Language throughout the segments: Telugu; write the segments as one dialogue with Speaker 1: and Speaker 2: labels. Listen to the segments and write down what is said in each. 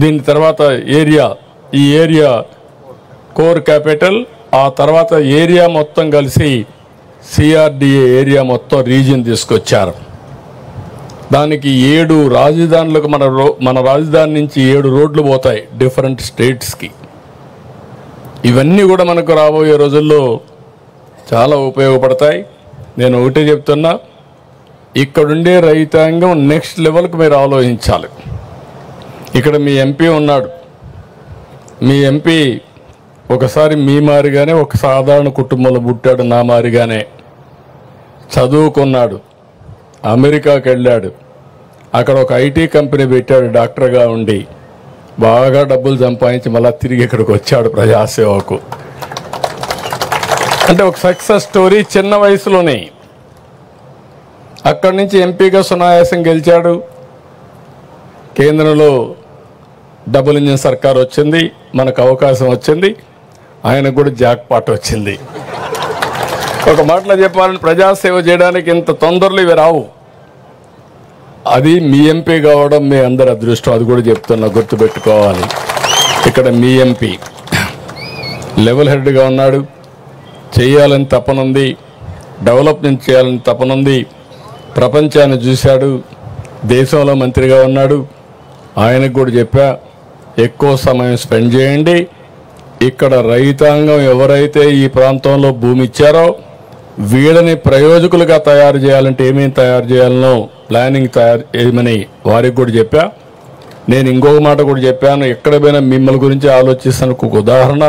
Speaker 1: దీని తర్వాత ఈ ఏరియా కోర్ క్యాపిటల్, ఆ తర్వాత ఏరియా మొత్తం కలిసి సిఆర్డిఏ ఏరియా మొత్తం రీజియన్ తీసుకొచ్చారు. దానికి 7 రాజధానులకు మన రాజధాని నుంచి 7 రోడ్లు పోతాయి డిఫరెంట్ స్టేట్స్కి. ఇవన్నీ కూడా మనకు రాబోయే రోజుల్లో చాలా ఉపయోగపడతాయి. నేను ఒకటే చెప్తున్నా, ఇక్కడుండే రైతాంగం నెక్స్ట్ లెవెల్కి మీరు ఆలోచించాలి. ఇక్కడ మీ ఎంపీ ఉన్నాడు. మీ ఎంపీ ఒకసారి మీ మారిగానే ఒక సాధారణ కుటుంబంలో పుట్టాడు, నా మారిగానే చదువుకున్నాడు, అమెరికాకి వెళ్ళాడు, అక్కడ ఒక ఐటీ కంపెనీ పెట్టాడు, డాక్టర్గా ఉండి బాగా డబ్బులు సంపాదించి మళ్ళీ తిరిగి ఇక్కడికి వచ్చాడు ప్రజాసేవకు. అంటే ఒక సక్సెస్ స్టోరీ చిన్న వయసులోనే. అక్కడి నుంచి ఎంపీగా సునాయాసం గెలిచాడు. కేంద్రంలో డబుల్ ఇంజిన్ సర్కార్ వచ్చింది, మనకు అవకాశం వచ్చింది, ఆయనకు కూడా జాక్ పాట్ వచ్చింది. ఒక మాటలో చెప్పాలని ప్రజాసేవ చేయడానికి ఇంత తొందరలు ఇవి రావు. అది మీ ఎంపీ కావడం మీ అందరి అదృష్టం. అది కూడా చెప్తున్నా, గుర్తుపెట్టుకోవాలి. ఇక్కడ మీ ఎంపీ లెవెల్ హెడ్గా ఉన్నాడు, చేయాలని తపనుంది, డెవలప్మెంట్ చేయాలని తపనుంది, ప్రపంచాన్ని చూశాడు, దేశంలో మంత్రిగా ఉన్నాడు. ఆయనకు కూడా చెప్పా, ఎక్కువ సమయం స్పెండ్ చేయండి. ఇక్కడ రైతాంగం ఎవరైతే ఈ ప్రాంతంలో భూమి ఇచ్చారో వీళ్ళని ప్రయోజకులుగా తయారు చేయాలంటే ఏమేమి తయారు చేయాలనో ప్లానింగ్ తయారు చేయమని వారికి కూడా చెప్పా. నేను ఇంకొక మాట కూడా చెప్పాను, ఎక్కడ పోయినా మిమ్మల్ని గురించి ఆలోచిస్తాను. ఒక ఉదాహరణ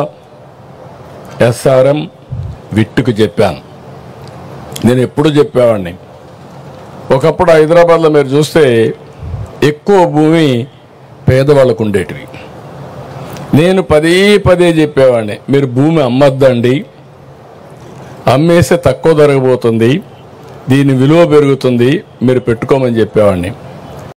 Speaker 1: SRM విట్టుకు చెప్పాను. నేను ఎప్పుడు చెప్పేవాడిని, ఒకప్పుడు హైదరాబాద్లో మీరు చూస్తే ఎక్కువ భూమి పేదవాళ్ళకు ఉండేటివి. నేను పదే చెప్పేవాడిని, మీరు భూమి అమ్మద్దండి, అమ్మేస్తే తక్కువ ధరగబోతుంది, దీని విలువ పెరుగుతుంది, మీరు పెట్టుకోమని చెప్పేవాడిని.